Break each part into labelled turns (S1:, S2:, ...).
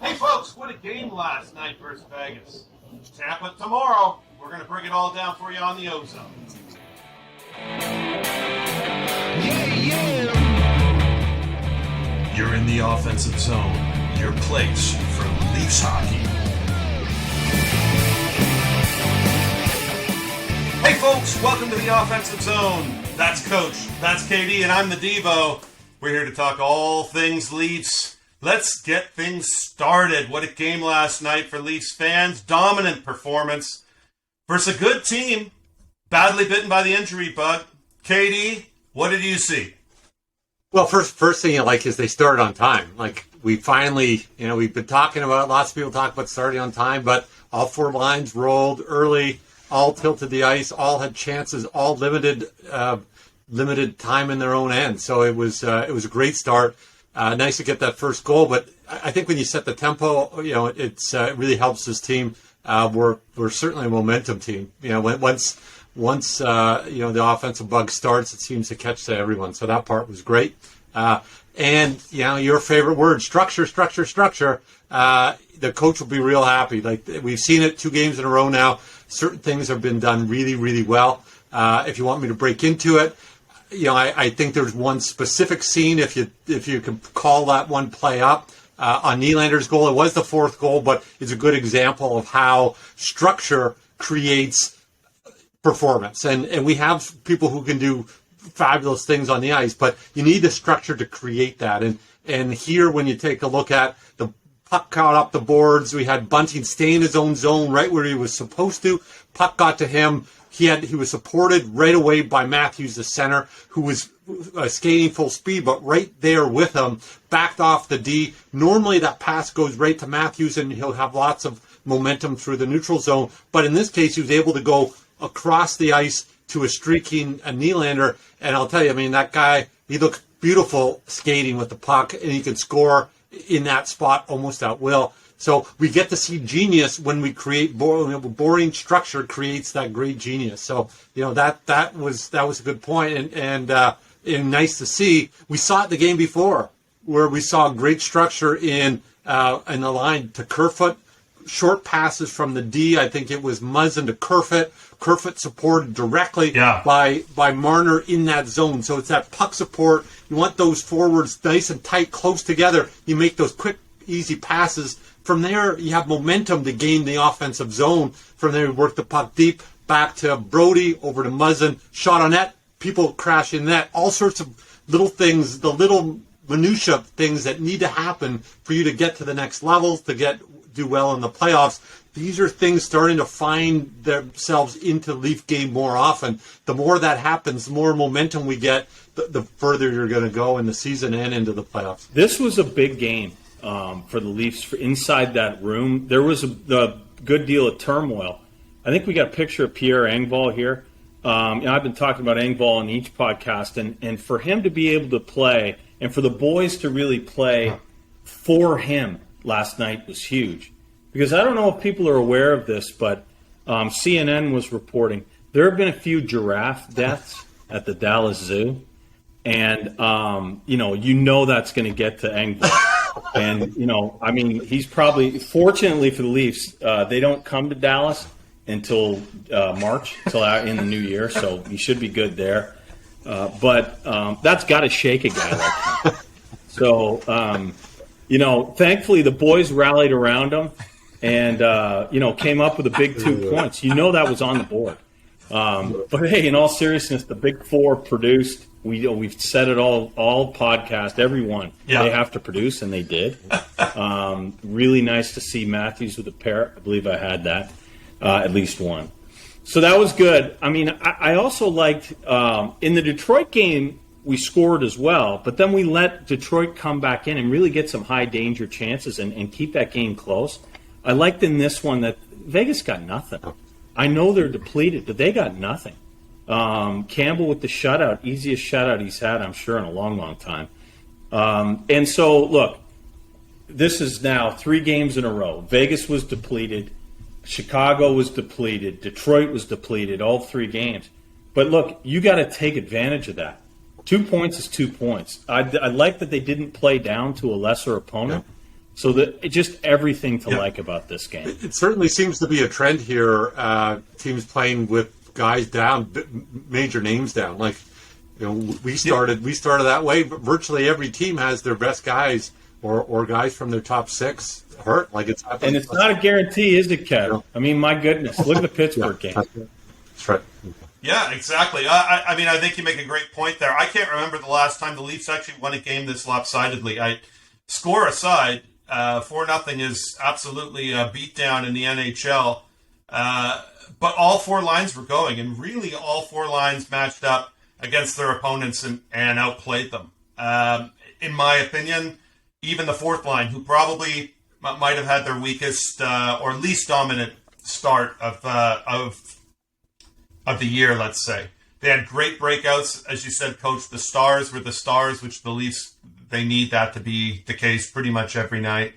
S1: Hey folks, what a game last night versus Vegas. Tampa tomorrow. We're going to bring it all down for you on the OZone. You're in the offensive zone, your place for Leafs hockey. Hey folks, welcome to the offensive zone. That's Coach, that's KD, and I'm the Devo. We're here to talk all things Leafs. Let's get things started. What a game last night for Leafs fans. Dominant performance versus a good team. Badly bitten by the injury bug. KD, what did you see?
S2: Well, first thing is they started on time. Like, we finally, we've been talking about, lots of people talk about starting on time, but all four lines rolled early, all tilted the ice, all had chances, all limited time in their own end. So it was a great start. Nice to get that first goal, but I think when you set the tempo, it really helps this team. We're certainly a momentum team. Once the offensive bug starts, it seems to catch to everyone. So that part was great. And your favorite word, structure. The coach will be real happy. Like, we've seen it 2 games in a row now. Certain things have been done really, really well. If you want me to break into it, I think there's one specific scene, if you can call that one play up, on Nylander's goal. It was the 4th goal, but it's a good example of how structure creates performance. And we have people who can do fabulous things on the ice, but you need the structure to create that. And here, when you take a look at the puck caught up the boards, we had Bunting stay in his own zone right where he was supposed to. Puck got to him. He was supported right away by Matthews, the center, who was skating full speed, but right there with him, backed off the D. Normally that pass goes right to Matthews, and he'll have lots of momentum through the neutral zone. But in this case, he was able to go across the ice to a streaking Nylander. And I'll tell you, that guy, he looks beautiful skating with the puck, and he can score in that spot almost at will. So we get to see genius when we create boring structure creates that great genius. So that was a good point, and nice to see. We saw it the game before where we saw great structure in the line to Kerfoot, short passes from the D. I think it was Muzzin to Kerfoot. Kerfoot supported directly by Marner in that zone. So it's that puck support. You want those forwards nice and tight, close together. You make those quick, easy passes. From there, you have momentum to gain the offensive zone. From there, you work the puck deep, back to Brody, over to Muzzin, shot on net, people crash in net, all sorts of little things, the little minutia things that need to happen for you to get to the next level, to do well in the playoffs. These are things starting to find themselves into the Leaf game more often. The more that happens, the more momentum we get, the further you're going to go in the season and into the playoffs.
S3: This was a big game. For the Leafs, inside that room, there was a good deal of turmoil. I think we got a picture of Pierre Engvall here. I've been talking about Engvall in each podcast, and for him to be able to play, and for the boys to really play for him last night was huge. Because I don't know if people are aware of this, but CNN was reporting there have been a few giraffe deaths at the Dallas Zoo, and that's going to get to Engvall. And, he's probably, fortunately for the Leafs, they don't come to Dallas until March, until in the new year, so he should be good there. But that's got to shake a guy like him. So, thankfully the boys rallied around him and, came up with a big 2 points. That was on the board. But, hey, in all seriousness, the Big Four produced. We've said it all podcast, everyone. Yeah. They have to produce, and they did. Really nice to see Matthews with a pair. I believe I had that, at least one. So that was good. I also liked in the Detroit game, we scored as well, but then we let Detroit come back in and really get some high danger chances and keep that game close. I liked in this one that Vegas got nothing. I know they're depleted, but they got nothing. Campbell with the shutout, easiest shutout he's had, I'm sure, in a long, long time. And so, look, this is now 3 games in a row. Vegas was depleted. Chicago was depleted. Detroit was depleted, all 3 games. But, look, you got to take advantage of that. 2 points is 2 points. I like that they didn't play down to a lesser opponent. So just everything to like about this game.
S2: It certainly seems to be a trend here. Teams playing with guys down, major names down. Like, we started that way, but virtually every team has their best guys or guys from their top six hurt. Like it's happening.
S3: And it's not a guarantee, is it, Kev? I mean, my goodness, look at the Pittsburgh game.
S2: That's right.
S1: Yeah, exactly. I mean, I think you make a great point there. I can't remember the last time the Leafs actually won a game this lopsidedly. Score aside, 4-0 is absolutely a beatdown in the NHL. But all four lines were going, and really all four lines matched up against their opponents and outplayed them. In my opinion, even the fourth line, who probably might have had their weakest or least dominant start of the year, let's say. They had great breakouts, as you said, Coach. The stars were the stars, which the Leafs, they need that to be the case pretty much every night.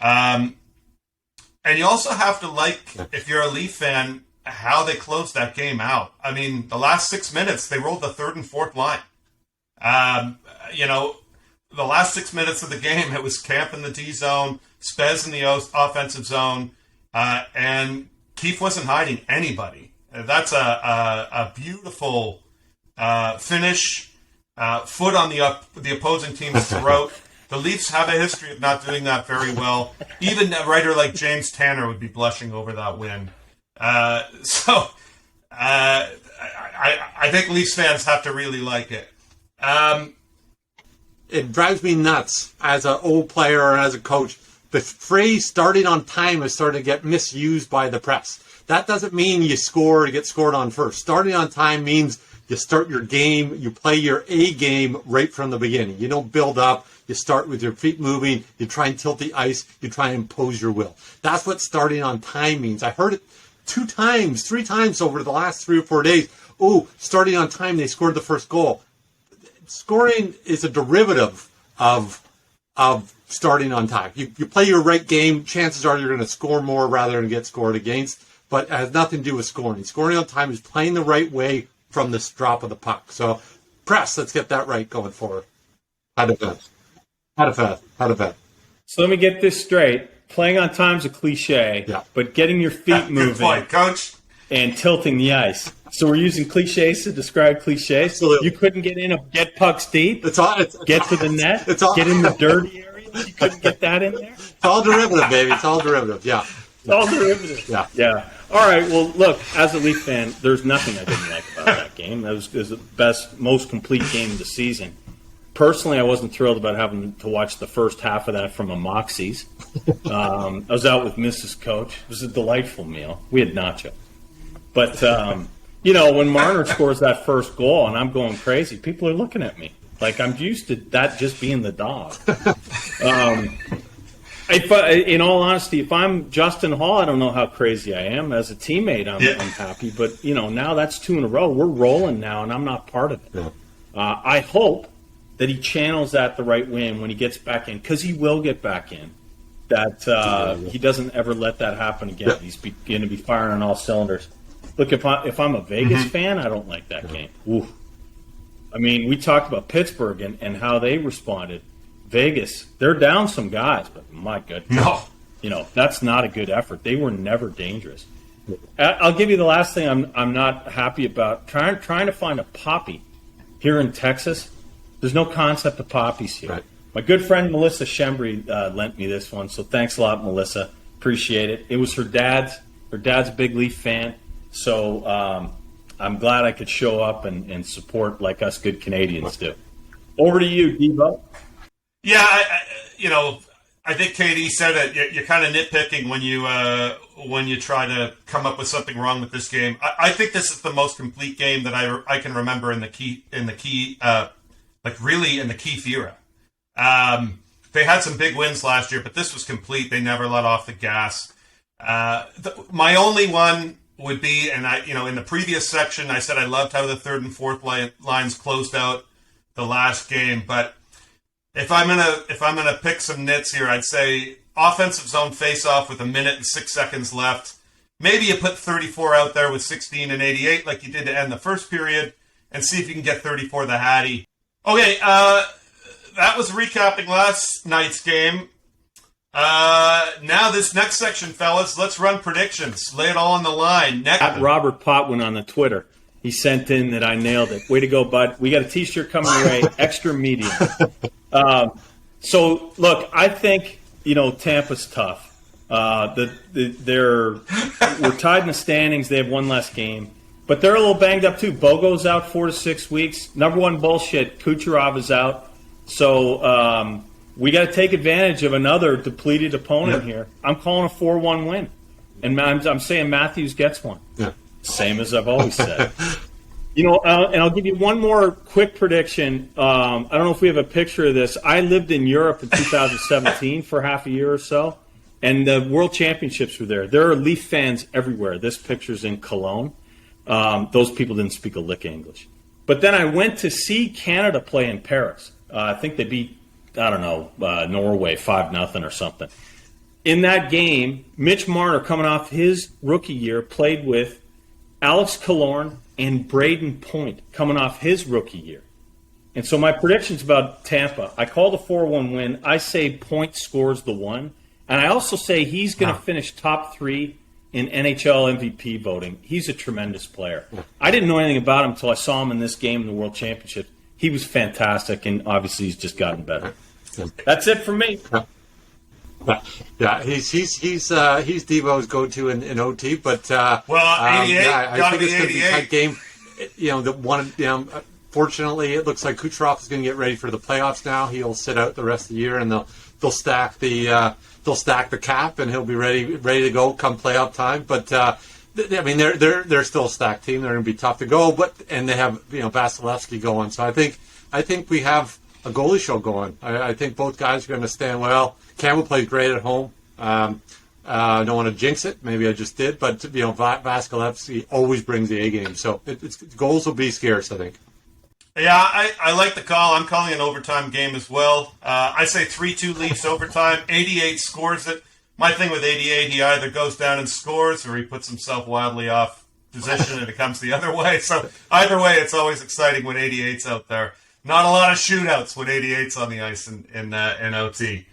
S1: And you also have to like, if you're a Leaf fan, how they closed that game out. I mean, the last 6 minutes, they rolled the third and fourth line. The last 6 minutes of the game, it was Camp in the D zone, Spez in the offensive zone, and Keefe wasn't hiding anybody. That's a beautiful finish, foot on the opposing team's throat. The Leafs have a history of not doing that very well. Even a writer like James Tanner would be blushing over that win. I think Leafs fans have to really like it.
S2: It drives me nuts as an old player and as a coach. The phrase starting on time is starting to get misused by the press. That doesn't mean you score to get scored on first. Starting on time means you start your game, you play your A game right from the beginning. You don't build up. You start with your feet moving. You try and tilt the ice. You try and impose your will. That's what starting on time means. I heard it 3 times over the last 3 or 4 days. Oh, starting on time, they scored the first goal. Scoring is a derivative of starting on time. You play your right game, chances are you're going to score more rather than get scored against, but it has nothing to do with scoring. Scoring on time is playing the right way from this drop of the puck. So, press, let's get that right going forward. How to bet.
S3: So let me get this straight. Playing on time is a cliche, but getting your feet moving.
S1: Good point, Coach.
S3: And tilting the ice. So we're using cliches to describe cliches.
S2: Absolutely.
S3: You couldn't get pucks deep, get to the net, get in the dirty areas. You couldn't get that in there?
S2: It's all derivative, baby. It's all derivative, yeah.
S3: It's all derivative. Yeah. All right, well, look, as a Leaf fan, there's nothing I didn't like about that game. That was the best, most complete game of the season. Personally, I wasn't thrilled about having to watch the first half of that from a Moxie's. I was out with Mrs. Coach. It was a delightful meal. We had nacho. But, when Marner scores that first goal and I'm going crazy, people are looking at me. Like, I'm used to that just being the dog. In all honesty, if I'm Justin Hall, I don't know how crazy I am. As a teammate, I'm happy. But, now that's 2 in a row. We're rolling now, and I'm not part of it. Yeah. I hope that he channels that the right way when he gets back in, because he will get back in. That he doesn't ever let that happen again. Yeah. He's going to be firing on all cylinders. Look, if I'm a Vegas fan, I don't like that game. Ooh. I mean, we talked about Pittsburgh and how they responded. Vegas, they're down some guys, but my goodness. No. That's not a good effort. They were never dangerous. I'll give you the last thing I'm not happy about. Trying to find a poppy here in Texas. There's no concept of poppies here. Right. My good friend Melissa Shembry lent me this one, so thanks a lot, Melissa. Appreciate it. It was her dad's. Her dad's a big Leaf fan, so I'm glad I could show up and support like us good Canadians do. Over to you, Devo.
S1: Yeah, I think KD said it. You're kind of nitpicking when you try to come up with something wrong with this game. I think this is the most complete game that I can remember in the Keefe era. They had some big wins last year, but this was complete. They never let off the gas. My only one would be, and in the previous section, I said I loved how the third and fourth lines closed out the last game. But if I'm gonna pick some nits here, I'd say offensive zone face-off with 1 minute and 6 seconds left. Maybe you put 34 out there with 16 and 88, like you did to end the first period, and see if you can get 34 the Hattie. Okay, that was recapping last night's game. Now this next section, fellas, let's run predictions. Lay it all on the line. Next,
S3: Robert Potwin on the Twitter. He sent in that I nailed it. Way to go, bud. We got a T-shirt coming your way, extra medium. So, look, I think, Tampa's tough. We're tied in the standings. They have one less game. But they're a little banged up, too. Bogo's out 4 to 6 weeks. Number one bullshit, Kucherov is out. So we got to take advantage of another depleted opponent here. I'm calling a 4-1 win. And I'm saying Matthews gets one.
S2: Yeah.
S3: Same as I've always said. And I'll give you one more quick prediction. I don't know if we have a picture of this. I lived in Europe in 2017 for half a year or so, and the World Championships were there. There are Leaf fans everywhere. This picture's in Cologne. Those people didn't speak a lick of English. But then I went to see Canada play in Paris. I think they beat, Norway 5-0 or something. In that game, Mitch Marner, coming off his rookie year, played with Alex Killorn and Braden Point coming off his rookie year. And so my predictions about Tampa, I call the 4-1 win. I say Point scores the one. And I also say he's going to finish top 3 in NHL MVP voting. He's a tremendous player. I didn't know anything about him until I saw him in this game in the World Championship. He was fantastic, and obviously he's just gotten better. That's it for me.
S2: Yeah, he's Devo's go-to in OT, but
S1: 88.
S2: I think it's going to be a
S1: 88.
S2: tight game. Fortunately, it looks like Kucherov is going to get ready for the playoffs now. He'll sit out the rest of the year, and they'll stack the cap, and he'll be ready to go come playoff time. But they're still a stacked team. They're going to be tough to go, and they have Vasilevsky going. So I think we have a goalie show going. I think both guys are going to stand well. Campbell plays great at home. I don't want to jinx it. Maybe I just did, but Vasilevsky always brings the A game. So goals will be scarce, I think.
S1: Yeah, I like the call. I'm calling an overtime game as well. I say 3-2 Leafs overtime. 88 scores it. My thing with 88, he either goes down and scores or he puts himself wildly off position and it comes the other way. So either way, it's always exciting when 88's out there. Not a lot of shootouts when 88's on the ice in OT.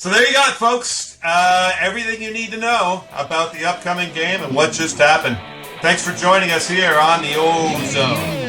S1: So there you got it, folks. Everything you need to know about the upcoming game and what just happened. Thanks for joining us here on the OZone.